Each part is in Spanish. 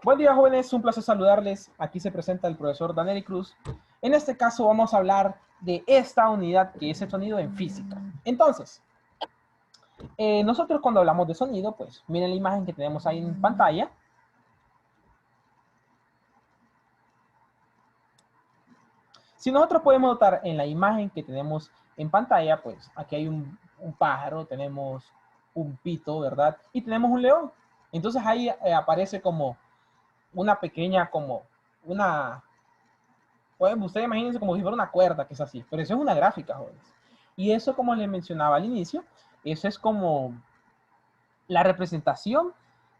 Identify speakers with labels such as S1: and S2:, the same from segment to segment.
S1: Buen día, jóvenes, un placer saludarles. Aquí se presenta el profesor Daneri Cruz. En este caso vamos a hablar de esta unidad que es el sonido en física. Entonces, nosotros cuando hablamos de sonido, pues miren la imagen que tenemos ahí en pantalla. Si nosotros podemos notar en la imagen que tenemos en pantalla, pues aquí hay un pájaro, tenemos un pito, ¿verdad? Y tenemos un león. Entonces ahí aparece como una pequeña, como una... Pueden, ustedes imagínense como si fuera una cuerda, que es así, pero eso es una gráfica, jóvenes. Y eso, como les mencionaba al inicio, eso es como la representación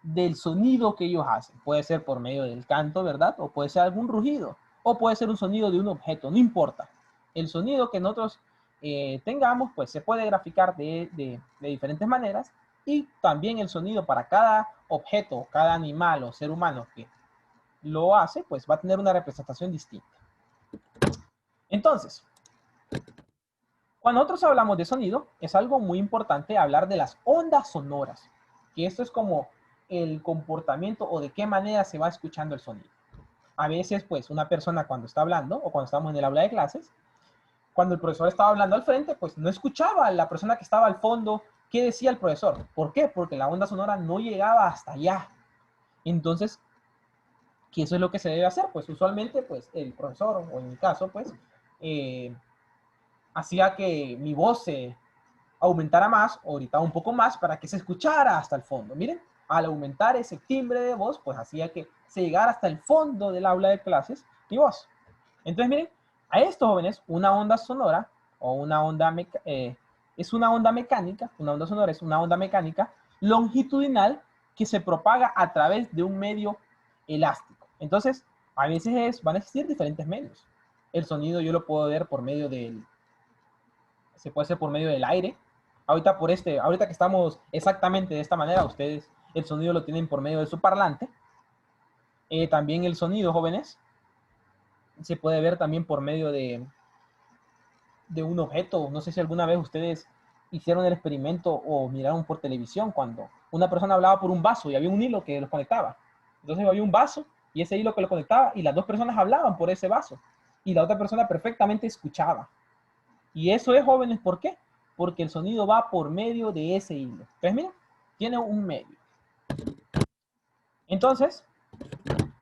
S1: del sonido que ellos hacen. Puede ser por medio del canto, ¿verdad? O puede ser algún rugido, o puede ser un sonido de un objeto, no importa. El sonido que nosotros tengamos, pues se puede graficar de diferentes maneras, y también el sonido para cada objeto, cada animal o ser humano que lo hace, pues va a tener una representación distinta. Entonces, cuando nosotros hablamos de sonido, es algo muy importante hablar de las ondas sonoras, que esto es como el comportamiento o de qué manera se va escuchando el sonido. A veces, pues, una persona cuando está hablando o cuando estamos en el aula de clases, cuando el profesor estaba hablando al frente, pues no escuchaba a la persona que estaba al fondo qué decía el profesor. ¿Por qué? Porque la onda sonora no llegaba hasta allá. Entonces, ¿qué eso es lo que se debe hacer? Pues usualmente, pues, el profesor, o en mi caso, pues, hacía que mi voz se aumentara más o gritaba un poco más para que se escuchara hasta el fondo. Miren, al aumentar ese timbre de voz, pues hacía que se llegara hasta el fondo del aula de clases mi voz. Entonces, miren, a estos jóvenes, una onda sonora o una onda es una onda mecánica, una onda sonora es una onda mecánica longitudinal que se propaga a través de un medio elástico. Entonces, a veces van a existir diferentes medios. El sonido yo lo puedo ver por medio del, se puede hacer por medio del aire. Ahorita que estamos exactamente de esta manera, ustedes el sonido lo tienen por medio de su parlante. También el sonido, jóvenes, se puede ver también por medio de un objeto. No sé si alguna vez ustedes hicieron el experimento o miraron por televisión cuando una persona hablaba por un vaso y había un hilo que los conectaba. Entonces había un vaso y ese hilo que lo conectaba y las dos personas hablaban por ese vaso y la otra persona perfectamente escuchaba. Y eso es, jóvenes, ¿por qué? Porque el sonido va por medio de ese hilo. Entonces, mira, tiene un medio. Entonces,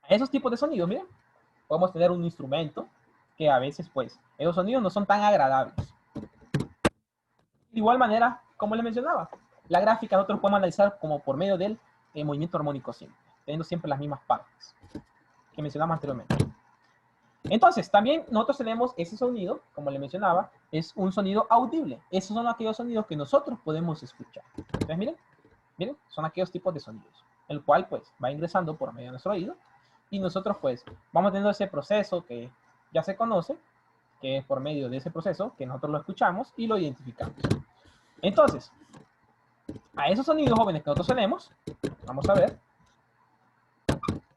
S1: a esos tipos de sonidos, miren, podemos tener un instrumento que a veces, pues, esos sonidos no son tan agradables. De igual manera, como les mencionaba, la gráfica nosotros podemos analizar como por medio del movimiento armónico simple, teniendo siempre las mismas partes que mencionamos anteriormente. Entonces, también nosotros tenemos ese sonido, como le mencionaba, es un sonido audible. Esos son aquellos sonidos que nosotros podemos escuchar. Entonces, miren, son aquellos tipos de sonidos, el cual pues va ingresando por medio de nuestro oído y nosotros pues vamos teniendo ese proceso que ya se conoce, que es por medio de ese proceso que nosotros lo escuchamos y lo identificamos. Entonces, a esos sonidos, jóvenes, que nosotros tenemos, vamos a ver,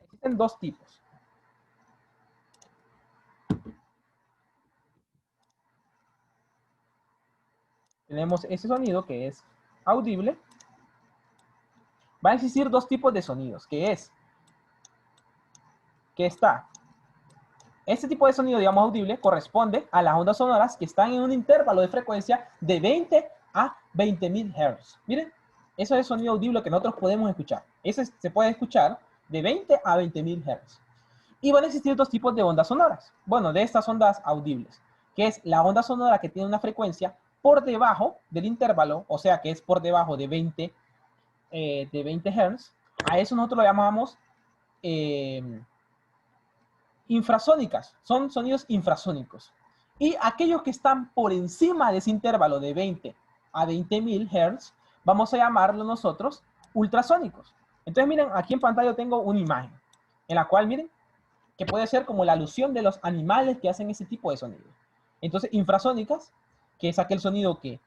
S1: existen dos tipos. Tenemos ese sonido que es audible. Va a existir dos tipos de sonidos, que está, este tipo de sonido, digamos, audible, corresponde a las ondas sonoras que están en un intervalo de frecuencia de 20 a 20.000 Hz. Miren, eso es sonido audible que nosotros podemos escuchar. Ese se puede escuchar de 20 a 20.000 Hz. Y van a existir dos tipos de ondas sonoras. Bueno, de estas ondas audibles, que es la onda sonora que tiene una frecuencia por debajo del intervalo, o sea, que es por debajo de 20 Hz. A eso nosotros lo llamamos infrasónicas, son sonidos infrasónicos. Y aquellos que están por encima de ese intervalo de 20 a 20.000 Hz, vamos a llamarlo nosotros ultrasónicos. Entonces miren, aquí en pantalla tengo una imagen, en la cual miren, que puede ser como la alusión de los animales que hacen ese tipo de sonido. Entonces, infrasónicas, que es aquel sonido que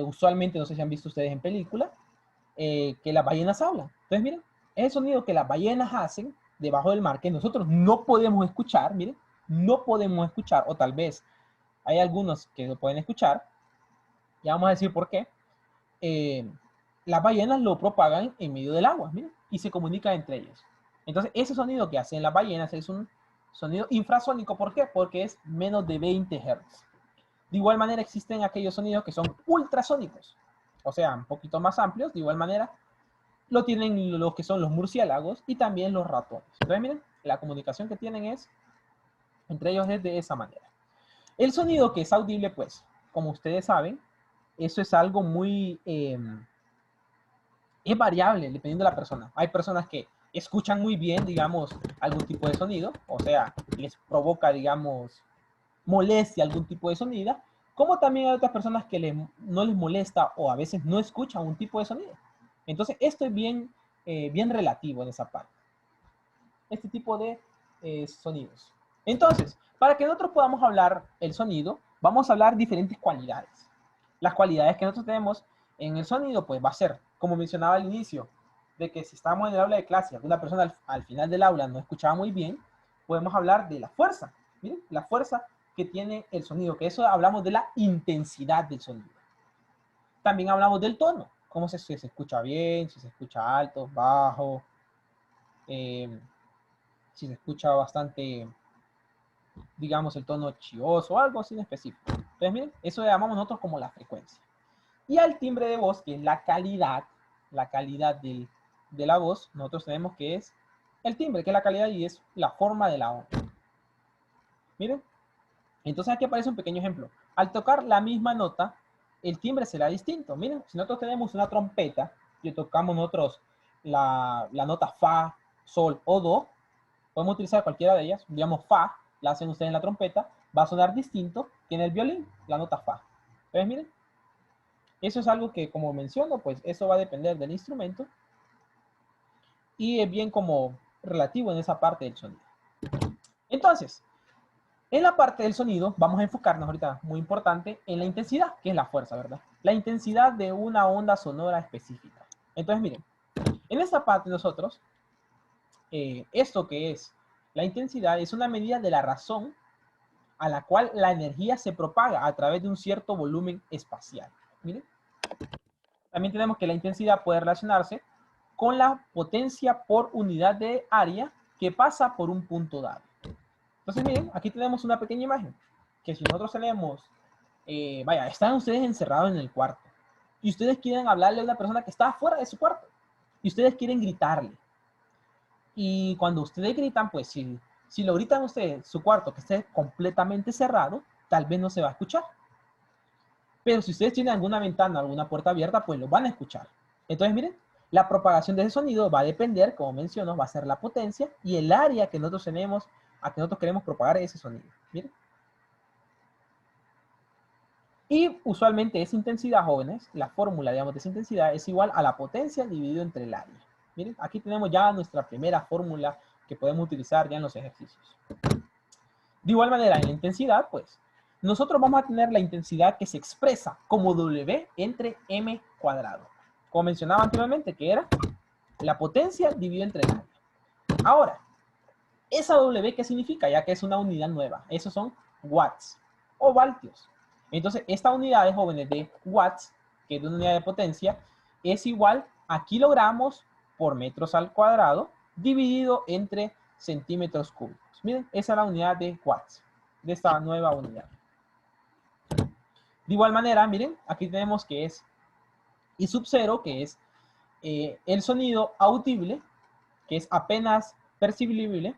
S1: usualmente, no sé si han visto ustedes en película, que las ballenas hablan. Entonces, miren, es el sonido que las ballenas hacen debajo del mar, que nosotros no podemos escuchar, miren, no podemos escuchar, o tal vez hay algunos que lo pueden escuchar, ya vamos a decir por qué. Las ballenas lo propagan en medio del agua, miren, y se comunican entre ellos. Entonces, ese sonido que hacen las ballenas es un sonido infrasónico. ¿Por qué? Porque es menos de 20 Hz. De igual manera, existen aquellos sonidos que son ultrasónicos, o sea, un poquito más amplios. De igual manera, lo tienen los que son los murciélagos y también los ratones. Entonces, miren, la comunicación que tienen es, entre ellos es de esa manera. El sonido que es audible, pues, como ustedes saben, eso es algo muy... es variable dependiendo de la persona. Hay personas que escuchan muy bien, digamos, algún tipo de sonido, o sea, les provoca, digamos, molestia algún tipo de sonido, como también hay otras personas que no les molesta o a veces no escuchan un tipo de sonido. Entonces, esto es bien relativo en esa parte. Este tipo de sonidos. Entonces, para que nosotros podamos hablar el sonido, vamos a hablar diferentes cualidades. Las cualidades que nosotros tenemos en el sonido, pues va a ser, como mencionaba al inicio, de que si estamos en el aula de clase y alguna persona al final del aula no escuchaba muy bien, podemos hablar de la fuerza. Miren, la fuerza que tiene el sonido, que eso hablamos de la intensidad del sonido. También hablamos del tono, cómo si se escucha bien, si se escucha alto, bajo, si se escucha bastante, digamos, el tono chioso o algo así en específico. Entonces, miren, eso le llamamos nosotros como la frecuencia. Y al timbre de voz, que es la calidad de la voz, nosotros tenemos que es el timbre, que es la calidad y es la forma de la onda. Miren, entonces aquí aparece un pequeño ejemplo. Al tocar la misma nota, el timbre será distinto. Miren, si nosotros tenemos una trompeta y tocamos nosotros la nota fa, sol o do, podemos utilizar cualquiera de ellas. Digamos fa, la hacen ustedes en la trompeta, va a sonar distinto que en el violín, la nota fa. Entonces, miren, eso es algo que, como menciono, pues eso va a depender del instrumento y es bien como relativo en esa parte del sonido. Entonces, en la parte del sonido, vamos a enfocarnos ahorita, muy importante, en la intensidad, que es la fuerza, ¿verdad? La intensidad de una onda sonora específica. Entonces, miren, en esta parte nosotros, esto que es la intensidad es una medida de la razón a la cual la energía se propaga a través de un cierto volumen espacial. Miren. También tenemos que la intensidad puede relacionarse con la potencia por unidad de área que pasa por un punto dado. Entonces, miren, aquí tenemos una pequeña imagen, que si nosotros tenemos, vaya, están ustedes encerrados en el cuarto, y ustedes quieren hablarle a una persona que está fuera de su cuarto, y ustedes quieren gritarle. Y cuando ustedes gritan, pues si lo gritan ustedes, su cuarto que esté completamente cerrado, tal vez no se va a escuchar. Pero si ustedes tienen alguna ventana, alguna puerta abierta, pues lo van a escuchar. Entonces, miren, la propagación de ese sonido va a depender, como menciono, va a ser la potencia y el área que nosotros tenemos, a que nosotros queremos propagar ese sonido. Miren. Y usualmente esa intensidad, jóvenes, la fórmula, digamos, de esa intensidad es igual a la potencia dividido entre el área. Miren, aquí tenemos ya nuestra primera fórmula que podemos utilizar ya en los ejercicios. De igual manera, en la intensidad, pues, nosotros vamos a tener la intensidad que se expresa como W entre M cuadrado. Como mencionaba anteriormente, que era la potencia dividido entre el área. Ahora, esa W, ¿qué significa? Ya que es una unidad nueva. Esos son watts o voltios. Entonces, esta unidad de jóvenes de watts, que es una unidad de potencia, es igual a kilogramos por metros al cuadrado dividido entre centímetros cúbicos. Miren, esa es la unidad de watts de esta nueva unidad. De igual manera, miren, aquí tenemos que es I sub 0, que es el sonido audible, que es apenas percibible.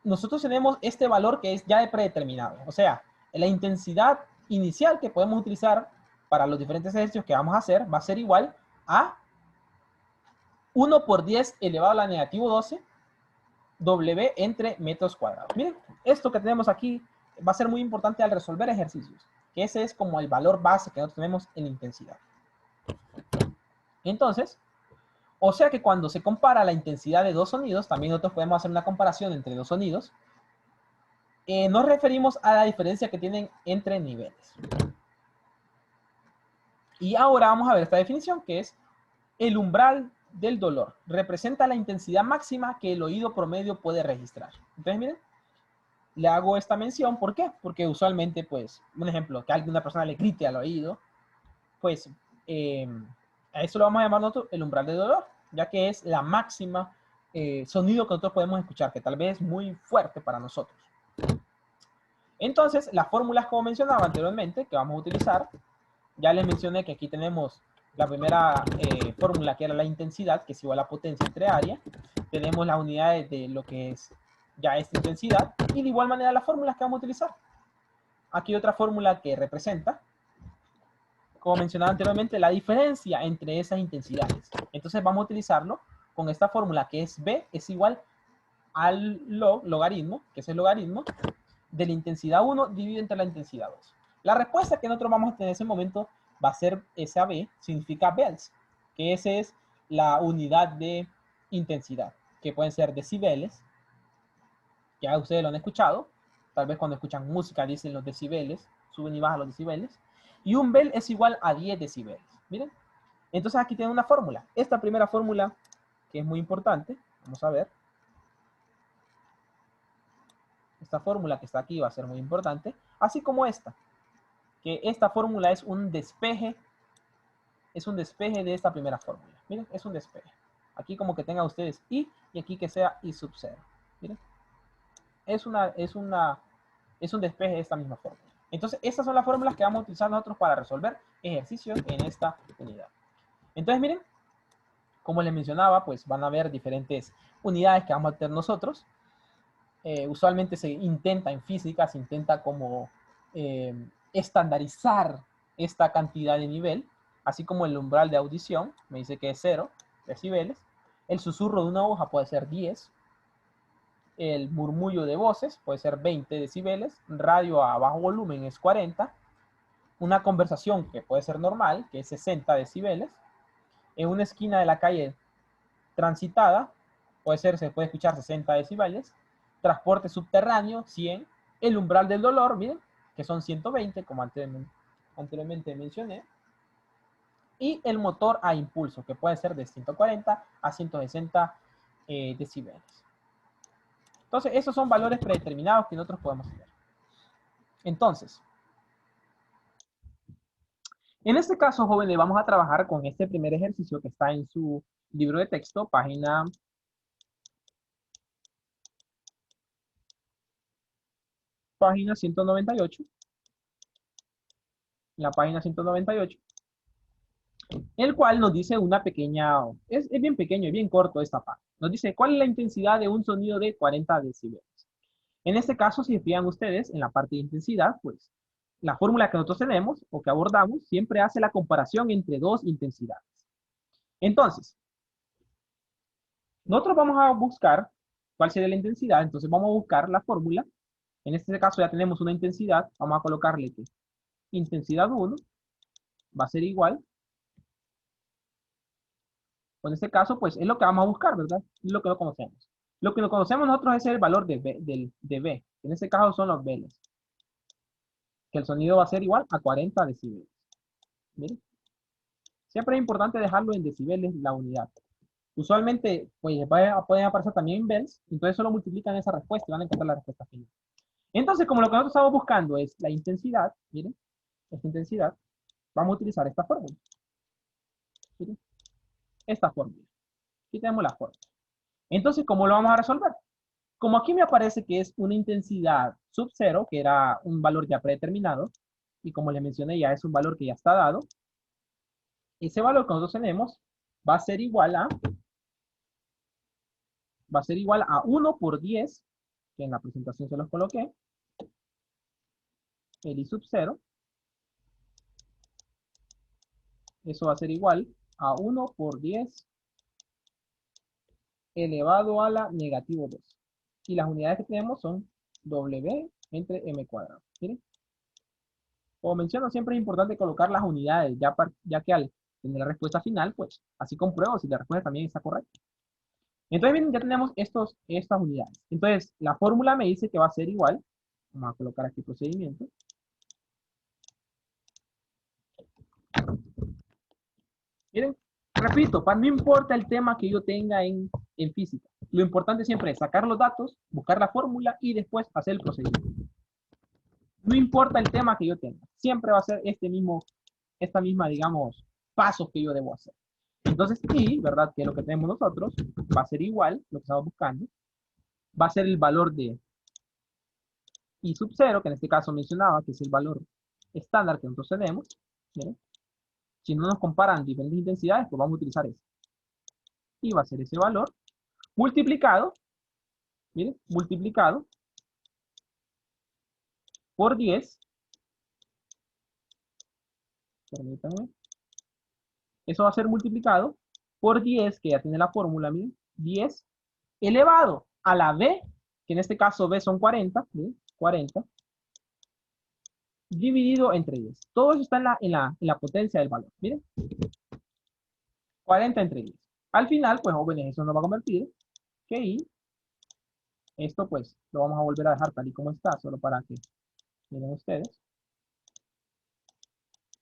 S1: Nosotros tenemos este valor que es ya de predeterminado. O sea, la intensidad inicial que podemos utilizar para los diferentes ejercicios que vamos a hacer va a ser igual a 1 por 10 elevado a la negativo 12 W entre metros cuadrados. Miren, esto que tenemos aquí va a ser muy importante al resolver ejercicios, que ese es como el valor base que nosotros tenemos en intensidad. Entonces, o sea que cuando se compara la intensidad de dos sonidos, también nosotros podemos hacer una comparación entre dos sonidos, nos referimos a la diferencia que tienen entre niveles. Y ahora vamos a ver esta definición, que es el umbral del dolor. Representa la intensidad máxima que el oído promedio puede registrar. Entonces, miren, le hago esta mención. ¿Por qué? Porque usualmente, pues, un ejemplo, que alguna persona le grite al oído, pues, a eso lo vamos a llamar nosotros el umbral del dolor, ya que es la máxima sonido que nosotros podemos escuchar, que tal vez es muy fuerte para nosotros. Entonces, las fórmulas, como mencionaba anteriormente, que vamos a utilizar, ya les mencioné que aquí tenemos la primera fórmula, que era la intensidad, que es igual a potencia entre área. Tenemos las unidades de lo que es ya esta intensidad, y de igual manera las fórmulas que vamos a utilizar. Aquí otra fórmula que representa, como mencionaba anteriormente, la diferencia entre esas intensidades. Entonces vamos a utilizarlo con esta fórmula, que es B es igual al logaritmo, que es el logaritmo de la intensidad 1 dividido entre la intensidad 2. La respuesta que nosotros vamos a tener en ese momento va a ser esa B, significa Behls, que esa es la unidad de intensidad, que pueden ser decibeles, ya ustedes lo han escuchado, tal vez cuando escuchan música dicen los decibeles, suben y bajan los decibeles, y un Bel es igual a 10 decibeles, miren. Entonces aquí tienen una fórmula, esta primera fórmula que es muy importante, vamos a ver, esta fórmula que está aquí va a ser muy importante, así como esta, que esta fórmula es un despeje de esta primera fórmula. Miren, es un despeje. Aquí como que tengan ustedes I y aquí que sea I sub 0. Miren, es un despeje de esta misma fórmula. Entonces, estas son las fórmulas que vamos a utilizar nosotros para resolver ejercicios en esta unidad. Entonces, miren, como les mencionaba, pues van a haber diferentes unidades que vamos a tener nosotros. Usualmente se intenta en física, se intenta como estandarizar esta cantidad de nivel, así como el umbral de audición, me dice que es 0 decibeles, el susurro de una hoja puede ser 10, el murmullo de voces puede ser 20 decibeles, radio a bajo volumen es 40, una conversación que puede ser normal, que es 60 decibeles, en una esquina de la calle transitada, se puede escuchar 60 decibeles, transporte subterráneo, 100, el umbral del dolor, miren, que son 120, como anteriormente mencioné, y el motor a impulso, que puede ser de 140 a 160 decibeles. Entonces, esos son valores predeterminados que nosotros podemos tener. Entonces, en este caso, jóvenes, vamos a trabajar con este primer ejercicio que está en su libro de texto, página 198. La página 198. El cual nos dice una pequeña, es bien pequeño y bien corto esta parte. Nos dice, ¿cuál es la intensidad de un sonido de 40 decibeles? En este caso, si fijan ustedes, en la parte de intensidad, pues, la fórmula que nosotros tenemos, o que abordamos, siempre hace la comparación entre dos intensidades. Entonces, nosotros vamos a buscar cuál sería la intensidad, entonces vamos a buscar la fórmula. En este caso ya tenemos una intensidad, vamos a colocarle que intensidad 1 va a ser igual. En este caso, pues es lo que vamos a buscar, ¿verdad? Es lo que no conocemos. Lo que no conocemos nosotros es el valor de B. En este caso son los Bs. Que el sonido va a ser igual a 40 decibeles. Miren. Siempre es importante dejarlo en decibeles la unidad. Usualmente, pues pueden aparecer también en Bels, entonces solo multiplican esa respuesta y van a encontrar la respuesta final. Entonces, como lo que nosotros estamos buscando es la intensidad, miren, esta intensidad, vamos a utilizar esta fórmula. Miren, esta fórmula. Aquí tenemos la fórmula. Entonces, ¿cómo lo vamos a resolver? Como aquí me aparece que es una intensidad sub 0, que era un valor ya predeterminado, y como les mencioné, ya es un valor que ya está dado, ese valor que nosotros tenemos va a ser igual a 1 por 10, que en la presentación se los coloqué, el I sub 0, eso va a ser igual a 1 por 10 elevado a la negativo 2. Y las unidades que tenemos son W entre M cuadrado. Miren. Como menciono, siempre es importante colocar las unidades, ya que al tener la respuesta final, pues así compruebo si la respuesta también está correcta. Entonces, miren, ya tenemos estas unidades. Entonces, la fórmula me dice que va a ser igual. Vamos a colocar aquí procedimiento. Miren, repito, no importa el tema que yo tenga en física. Lo importante siempre es sacar los datos, buscar la fórmula y después hacer el procedimiento. No importa el tema que yo tenga. Siempre va a ser esta misma, digamos, pasos que yo debo hacer. Entonces, I, ¿verdad? Que es lo que tenemos nosotros, va a ser igual, lo que estamos buscando, va a ser el valor de I sub 0, que en este caso mencionaba que es el valor estándar que nosotros tenemos. ¿Miren? Si no nos comparan diferentes intensidades, pues vamos a utilizar ese. Y va a ser ese valor multiplicado, miren, multiplicado por 10. Permítanme. Eso va a ser multiplicado por 10, que ya tiene la fórmula, miren, 10 elevado a la b, que en este caso b son 40, ¿bien? 40, dividido entre 10. Todo eso está en la potencia del valor, miren. 40 entre 10. Al final, pues jóvenes, eso nos va a convertir que i, esto pues lo vamos a volver a dejar tal y como está, solo para que miren ustedes.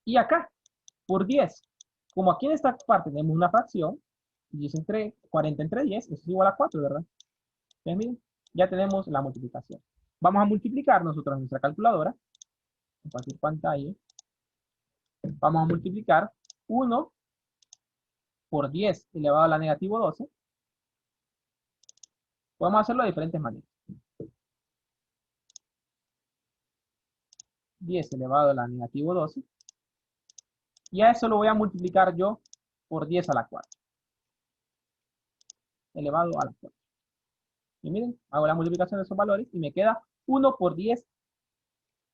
S1: Y acá, por 10, como aquí en esta parte tenemos una fracción, 10 entre 40 entre 10, eso es igual a 4, ¿verdad? Entonces, miren, ya tenemos la multiplicación. Vamos a multiplicar nosotros en nuestra calculadora. Compartir pantalla. Vamos a multiplicar 1 por 10 elevado a la negativo 12. Podemos hacerlo de diferentes maneras. 10 elevado a la negativo 12. Y a eso lo voy a multiplicar yo por 10 a la 4. Elevado a la 4. Y miren, hago la multiplicación de esos valores y me queda 1 por 10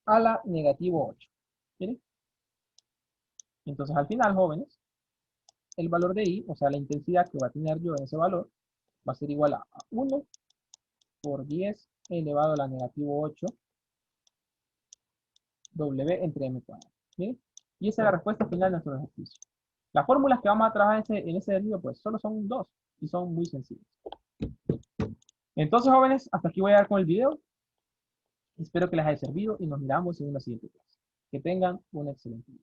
S1: a la negativo 8. ¿Miren? Entonces al final, jóvenes, el valor de I, o sea, la intensidad que va a tener yo en ese valor, va a ser igual a 1 por 10 elevado a la negativo 8 W entre M cuadrado. ¿Miren? Y esa es la respuesta final de nuestro ejercicio. Las fórmulas que vamos a trabajar en ese ejercicio, pues solo son dos y son muy sencillas. Entonces, jóvenes, hasta aquí voy a dar con el video. Espero que les haya servido y nos miramos en una siguiente clase. Que tengan un excelente día.